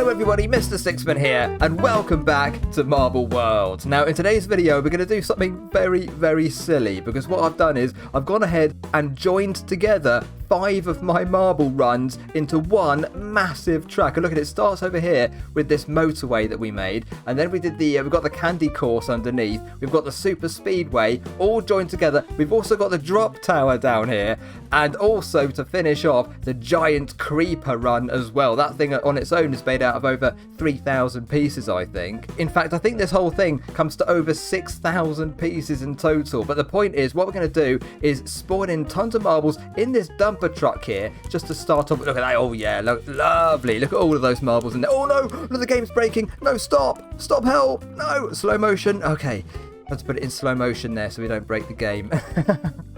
Hello everybody, Mr. Sixman here, and welcome back to Marble World. Now in today's video we're going to do something very silly, because what I've done is I've gone ahead and joined together 5 of my marble runs into one massive track. And look at it, starts over here with this motorway that we made, and then we've got the candy course underneath, we've got the super speedway all joined together, we've also got the drop tower down here, and also to finish off the giant creeper run as well. That thing on its own is made out of over 3,000 pieces, I think. In fact, I think this whole thing comes to over 6,000 pieces in total. But the point is, what we're going to do is spawn in tons of marbles in this dumper truck here, just to start off. Look at that. Oh yeah, look, lovely. Look at all of those marbles in there. Oh no, look, the game's breaking. No, stop, help. No, slow motion. Okay, let's put it in slow motion there so we don't break the game.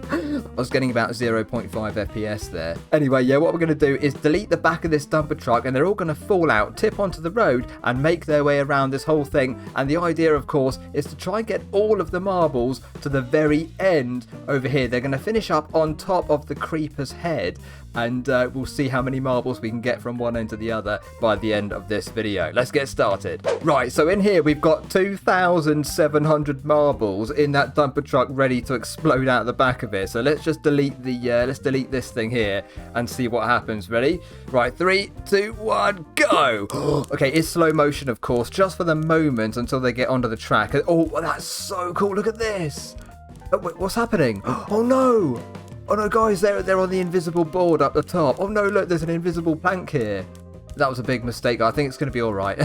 I was getting about 0.5 FPS there. Anyway, yeah, what we're going to do is delete the back of this dumper truck, and they're all going to fall out, tip onto the road, and make their way around this whole thing. And the idea, of course, is to try and get all of the marbles to the very end over here. They're going to finish up on top of the creeper's head, and we'll see how many marbles we can get from one end to the other by the end of this video. Let's get started. Right, so in here we've got 2,700 marbles in that dumper truck ready to explode out the back of it. So let's just delete this thing here and see what happens. Ready? Right, 3, 2, 1, go! Okay, it's slow motion, of course, just for the moment until they get onto the track. Oh, that's so cool. Look at this. Oh, wait, what's happening? Oh no! Oh no, guys, they're on the invisible board up the top. Oh no, look, there's an invisible plank here. That was a big mistake. I think it's going to be all right.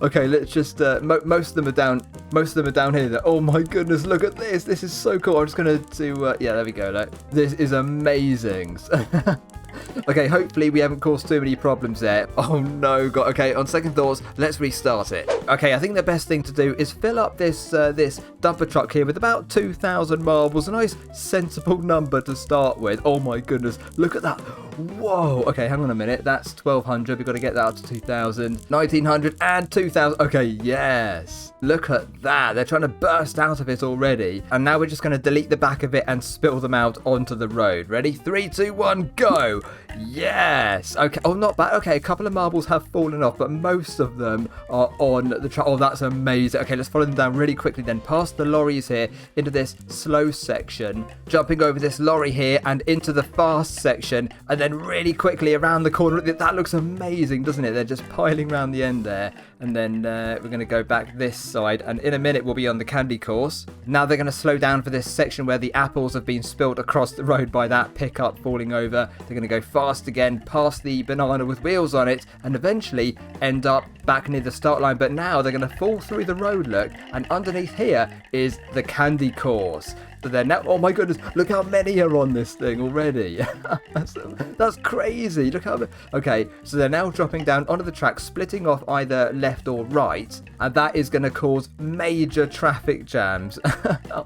Okay, let's just most of them are down. Most of them are down here. Oh my goodness, look at this. This is so cool. I'm just going to do yeah, there we go. Look. This is amazing. Okay, hopefully we haven't caused too many problems there. Oh no, God. Okay, on second thoughts, let's restart it. Okay, I think the best thing to do is fill up this this dumper truck here with about 2,000 marbles, a nice sensible number to start with. Oh my goodness, look at that. Whoa. Okay, hang on a minute. That's 1,200. We've got to get that up to 2,000, 1,900, and 2,000. Okay, yes. Look at that. They're trying to burst out of it already. And now we're just going to delete the back of it and spill them out onto the road. Ready? 3, 2, 1, go. Yes. Okay. Oh, not bad. Okay, a couple of marbles have fallen off, but most of them are on the track. Oh, that's amazing. Okay, let's follow them down really quickly then. Past the lorries here into this slow section, jumping over this lorry here and into the fast section, and then really quickly around the corner. That looks amazing, doesn't it? They're just piling around the end there. And then we're going to go back this side, and in a minute we'll be on the candy course. Now they're going to slow down for this section where the apples have been spilt across the road by that pickup falling over. They're going to go fast again past the banana with wheels on it, and eventually end up back near the start line. But now they're going to fall through the road, look, and underneath here is the candy course. So they're now, oh my goodness, look how many are on this thing already. that's crazy. Look how, okay, so they're now dropping down onto the track, splitting off either left or right, and that is going to cause major traffic jams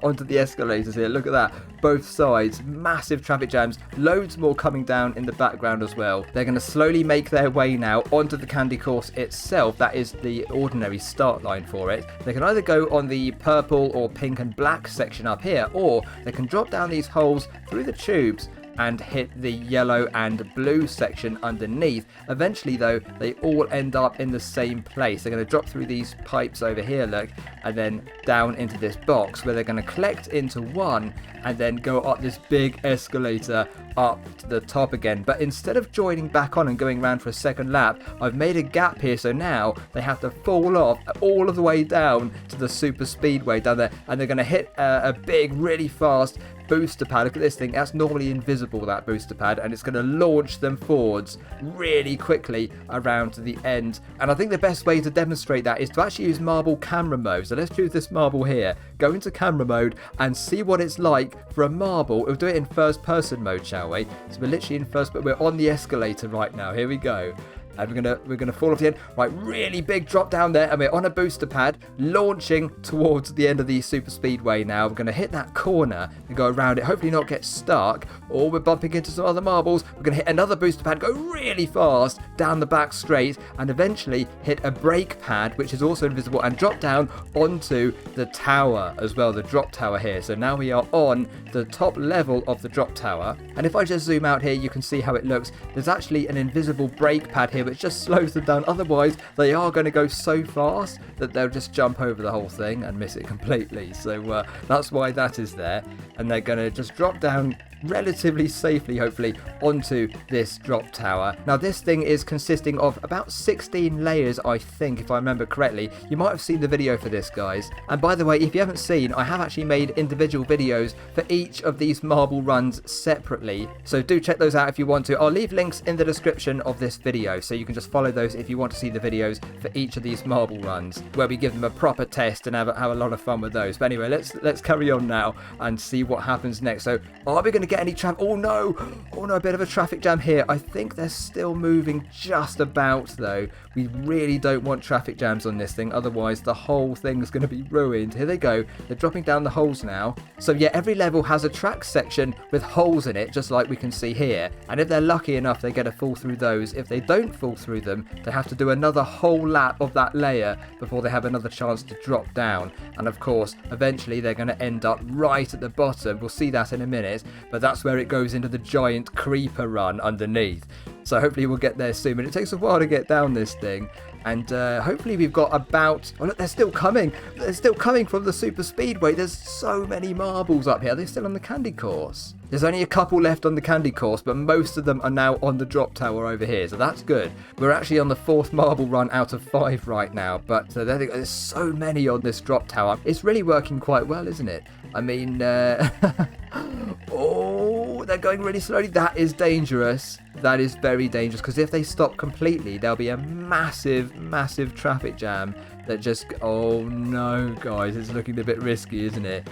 onto the escalators here. Look at that, both sides, massive traffic jams, loads more coming down in the background as well. They're going to slowly make their way now onto the candy course itself. That is the ordinary start line for it. They can either go on the purple or pink and black section up here, or they can drop down these holes through the tubes and hit the yellow and blue section underneath. Eventually though, they all end up in the same place. They're going to drop through these pipes over here, look, and then down into this box where they're going to collect into one and then go up this big escalator up to the top again. But instead of joining back on and going around for a second lap, I've made a gap here, so now they have to fall off all of the way down to the super speedway down there, and they're going to hit a big, really fast booster pad. Look at this thing, that's normally invisible, that booster pad, and it's going to launch them forwards really quickly around to the end. And I think the best way to demonstrate that is to actually use marble camera mode. So let's choose this marble here, go into camera mode and see what it's like for a marble. We'll do it in first person mode, shall we? So we're literally in first, but we're on the escalator right now. Here we go. And we're gonna fall off the end. Right, really big drop down there, and we're on a booster pad, launching towards the end of the super speedway now. We're gonna hit that corner and go around it, hopefully not get stuck, or we're bumping into some other marbles. We're gonna hit another booster pad, go really fast down the back straight, and eventually hit a brake pad, which is also invisible, and drop down onto the tower as well, the drop tower here. So now we are on the top level of the drop tower, and if I just zoom out here, you can see how it looks. There's actually an invisible brake pad here which just slows them down. Otherwise, they are going to go so fast that they'll just jump over the whole thing and miss it completely. So that's why that is there. And they're going to just drop down relatively safely, hopefully, onto this drop tower. Now, this thing is consisting of about 16 layers, I think, if I remember correctly. You might have seen the video for this, guys. And by the way, if you haven't seen, I have actually made individual videos for each of these marble runs separately. So do check those out if you want to. I'll leave links in the description of this video, so you can just follow those if you want to see the videos for each of these marble runs, where we give them a proper test and have a lot of fun with those. But anyway, let's carry on now and see what happens next. So, are we going to get any traffic? Oh no, a bit of a traffic jam here. I think they're still moving just about, though. We really don't want traffic jams on this thing, otherwise the whole thing's going to be ruined. Here they go. They're dropping down the holes now. So yeah, every level has a track section with holes in it, just like we can see here. And if they're lucky enough, they get to fall through those. If they don't fall through them, they have to do another whole lap of that layer before they have another chance to drop down. And of course, eventually they're going to end up right at the bottom. We'll see that in a minute, but that's where it goes into the giant creeper run underneath. So hopefully we'll get there soon, but it takes a while to get down this thing. And hopefully we've got about... Oh, look, they're still coming. They're still coming from the super speedway. There's so many marbles up here. They're still on the candy course. There's only a couple left on the candy course, but most of them are now on the drop tower over here. So that's good. We're actually on the 4th marble run out of 5 right now. But there's so many on this drop tower. It's really working quite well, isn't it? I mean... Oh, they're going really slowly. That is dangerous. That is very dangerous, because if they stop completely, there'll be a massive traffic jam that just... Oh no, guys, it's looking a bit risky, isn't it?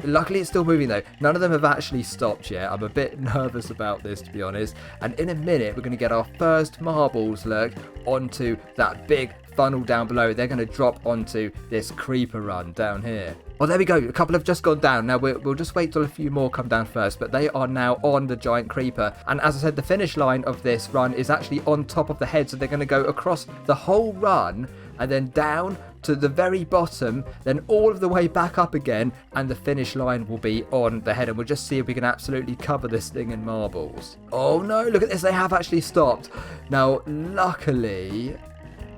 Luckily it's still moving though. None of them have actually stopped yet. I'm a bit nervous about this, to be honest. And in a minute we're going to get our first marbles, look, onto that big funnel down below. They're going to drop onto this creeper run down here. Oh, there we go. A couple have just gone down. Now, we'll just wait till a few more come down first, but they are now on the giant creeper. And as I said, the finish line of this run is actually on top of the head, so they're going to go across the whole run and then down to the very bottom, then all of the way back up again, and the finish line will be on the head. And we'll just see if we can absolutely cover this thing in marbles. Oh no, look at this. They have actually stopped. Now, luckily...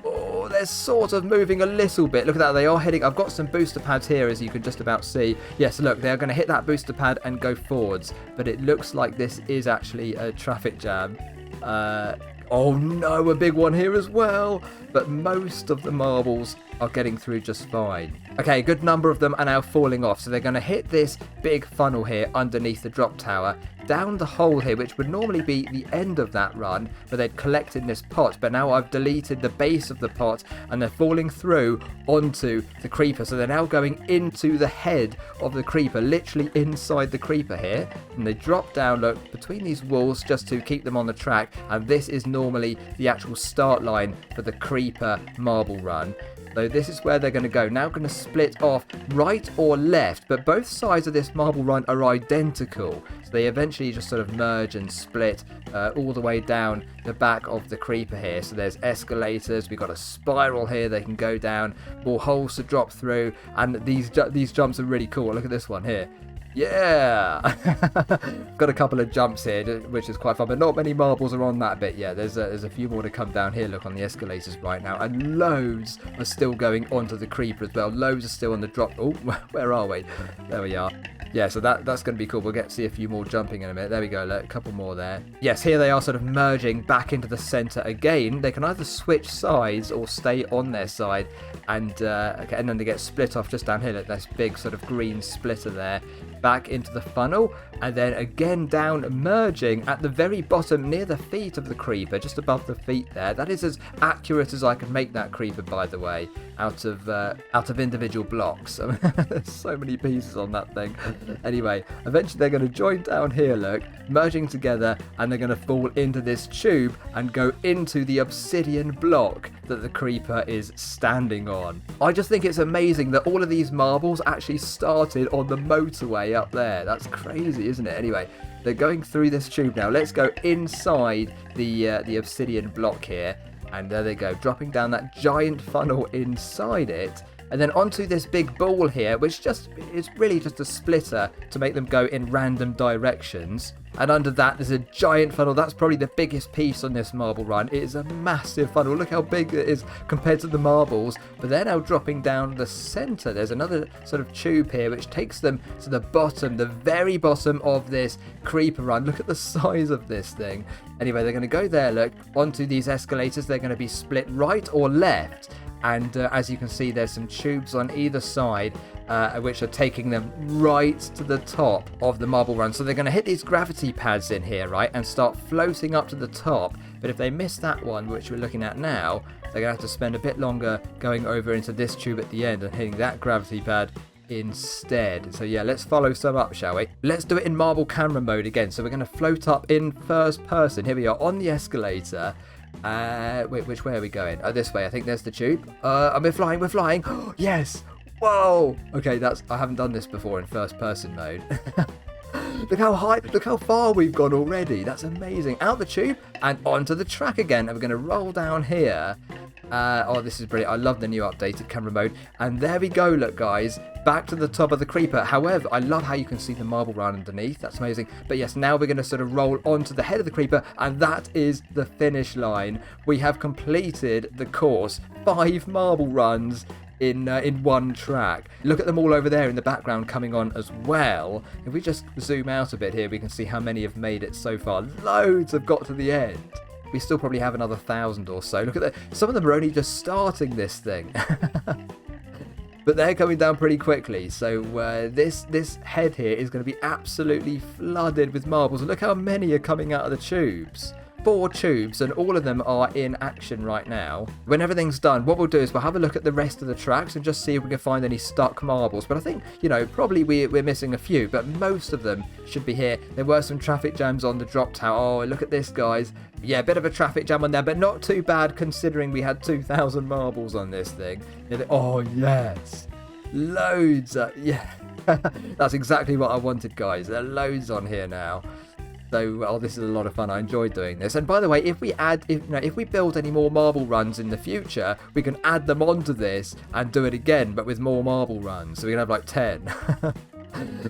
Oh, they're sort of moving a little bit. Look at that. They are heading... I've got some booster pads here, as you can just about see. Yes, look, they're going to hit that booster pad and go forwards. But it looks like this is actually a traffic jam. Oh no, a big one here as well. But most of the marbles are getting through just fine. Okay, a good number of them are now falling off. So they're going to hit this big funnel here underneath the drop tower, down the hole here, which would normally be the end of that run, but they'd collect in this pot. But now I've deleted the base of the pot, and they're falling through onto the creeper. So they're now going into the head of the creeper, literally inside the creeper here. And they drop down, look, between these walls just to keep them on the track. And this is normally the actual start line for the creeper marble run. So this is where they're going to go. Now going to split off right or left, but both sides of this marble run are identical. So they eventually just sort of merge and split all the way down the back of the creeper here. So there's escalators. We've got a spiral here they can go down. More holes to drop through. And these jumps are really cool. Look at this one here. Yeah! Got a couple of jumps here, which is quite fun, but not many marbles are on that bit yet. There's a few more to come down here, look, on the escalators right now, and loads are still going onto the creeper as well. Loads are still on the drop. Oh, where are we? There we are. Yeah, so that's going to be cool. We'll get to see a few more jumping in a minute. There we go, look, a couple more there. Yes, here they are sort of merging back into the center again. They can either switch sides or stay on their side, and then they get split off just down here. Look, this big sort of green splitter there. Back into the funnel, and then again down, merging at the very bottom near the feet of the creeper, just above the feet there. That is as accurate as I can make that creeper, by the way, out of individual blocks. There's so many pieces on that thing. Anyway, eventually they're going to join down here, look, merging together, and they're going to fall into this tube and go into the obsidian block that the creeper is standing on. I just think it's amazing that all of these marbles actually started on the motorway up there. That's crazy, isn't it? Anyway, they're going through this tube now. Let's go inside the obsidian block here, and there they go, dropping down that giant funnel inside it, and then onto this big ball here, which is really just a splitter to make them go in random directions. and under that there's a giant funnel. That's probably the biggest piece on this marble run. It is a massive funnel. Look how big it is compared to the marbles. But they're now dropping down the center. There's another sort of tube here which takes them to the bottom, the very bottom of this creeper run. Look at the size of this thing. Anyway, they're going to go there, look, onto these escalators. They're going to be split right or left. And as you can see, there's some tubes on either side which are taking them right to the top of the marble run. So they're going to hit these gravity pads in here, right, and start floating up to the top. But if they miss that one, which we're looking at now, they're going to have to spend a bit longer going over into this tube at the end and hitting that gravity pad instead. So yeah, let's follow some up, shall we? Let's do it in marble camera mode again. So we're going to float up in first person. Here we are on the escalator. Wait, which way are we going? Oh, this way. I think there's the tube. We're flying. Yes. Whoa. Okay, I haven't done this before in first person mode. Look how high, look how far we've gone already. That's amazing. Out the tube and onto the track again. And we're going to roll down here. Oh, this is brilliant. I love the new updated camera mode. And there we go, look, guys. Back to the top of the creeper. However, I love how you can see the marble run underneath. That's amazing. But yes, now we're going to sort of roll onto the head of the creeper. And that is the finish line. We have completed the course. 5 marble runs in one track. Look at them all over there in the background coming on as well. If we just zoom out a bit here, we can see how many have made it so far. Loads have got to the end. We still probably have another 1,000 or so. Look at that. Some of them are only just starting this thing. But they're coming down pretty quickly. So this head here is going to be absolutely flooded with marbles. Look how many are coming out of the tubes. 4 tubes, and all of them are in action right now. When everything's done, what we'll do is we'll have a look at the rest of the tracks and just see if we can find any stuck marbles. But I think, you know, probably we're missing a few, but most of them should be here. There were some traffic jams on the drop tower. Oh, look at this, guys. Yeah, a bit of a traffic jam on there, but not too bad considering we had 2,000 marbles on this thing. Oh, yes. Loads. Yeah. That's exactly what I wanted, guys. There are loads on here now. So, oh, this is a lot of fun. I enjoyed doing this. And by the way, if we build any more marble runs in the future, we can add them onto this and do it again, but with more marble runs. So we can have like 10.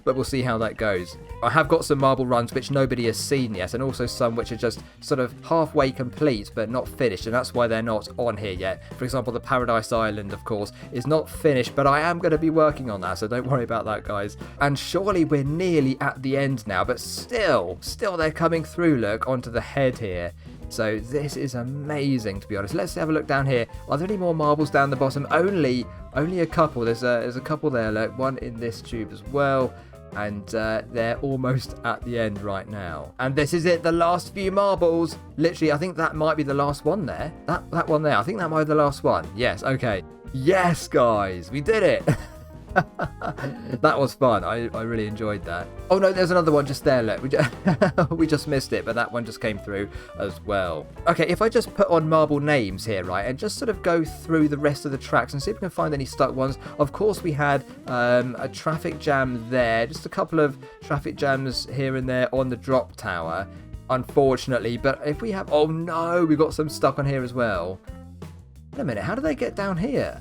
But we'll see how that goes. I have got some marble runs which nobody has seen yet, and also some which are just sort of halfway complete but not finished, and that's why they're not on here yet. For example, the Paradise Island, of course, is not finished, but I am going to be working on that, so don't worry about that, guys. And surely we're nearly at the end now, but still they're coming through, look, onto the head here. So this is amazing, to be honest. Let's have a look down here. Are there any more marbles down the bottom? Only a couple. There's a couple there, look. One in this tube as well. And they're almost at the end right now. And this is it, the last few marbles. Literally, I think that might be the last one there. That one there, I think that might be the last one. Yes, okay. Yes, guys, we did it. That was fun. I really enjoyed that. Oh no, there's another one just there, look. We just missed it, but that one just came through as well. Okay, if I just put on marble names here, right, and just sort of go through the rest of the tracks and see if we can find any stuck ones. Of course, we had a traffic jam there, just a couple of traffic jams here and there on the drop tower, unfortunately. But if we have, oh no, we got some stuck on here as well. Wait a minute, how do they get down here?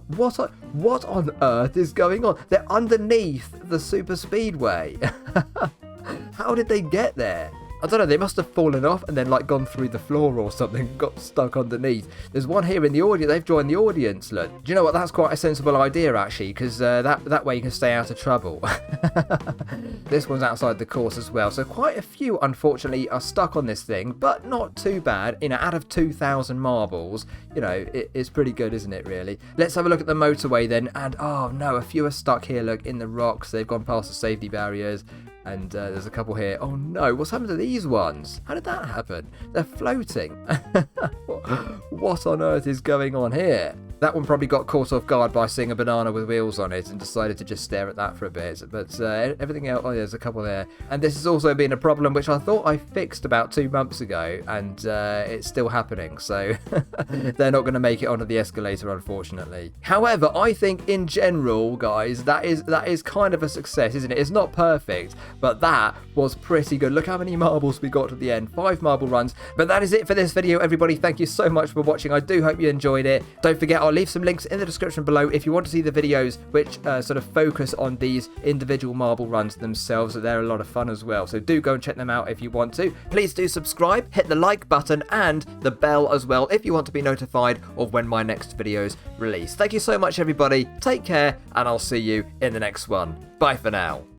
What on earth is going on? They're underneath the super speedway. How did they get there? I don't know, they must have fallen off and then like gone through the floor or something, got stuck underneath. There's one here in the audience, they've joined the audience, look. Do you know what, that's quite a sensible idea actually, because that way you can stay out of trouble. This one's outside the course as well, so quite a few unfortunately are stuck on this thing, but not too bad. You know, out of 2,000 marbles, you know, it's pretty good, isn't it really? Let's have a look at the motorway then, and oh no, a few are stuck here, look, in the rocks. They've gone past the safety barriers. And there's a couple here. Oh no, what's happened to these ones? How did that happen? They're floating. What on earth is going on here? That one probably got caught off guard by seeing a banana with wheels on it and decided to just stare at that for a bit. But everything else, oh, there's a couple there. And this has also been a problem which I thought I fixed about 2 months ago, and it's still happening. So they're not going to make it onto the escalator, unfortunately. However, I think in general, guys, that is kind of a success, isn't it? It's not perfect, but that was pretty good. Look how many marbles we got at the end. 5 marble runs. But that is it for this video, everybody. Thank you so much for watching. I do hope you enjoyed it. Don't forget, I'll I'll leave some links in the description below if you want to see the videos which sort of focus on these individual marble runs themselves. They're a lot of fun as well, so do go and check them out if you want to. Please do subscribe, hit the like button and the bell as well if you want to be notified of when my next videos release. Thank you so much everybody, take care, and I'll see you in the next one. Bye for now.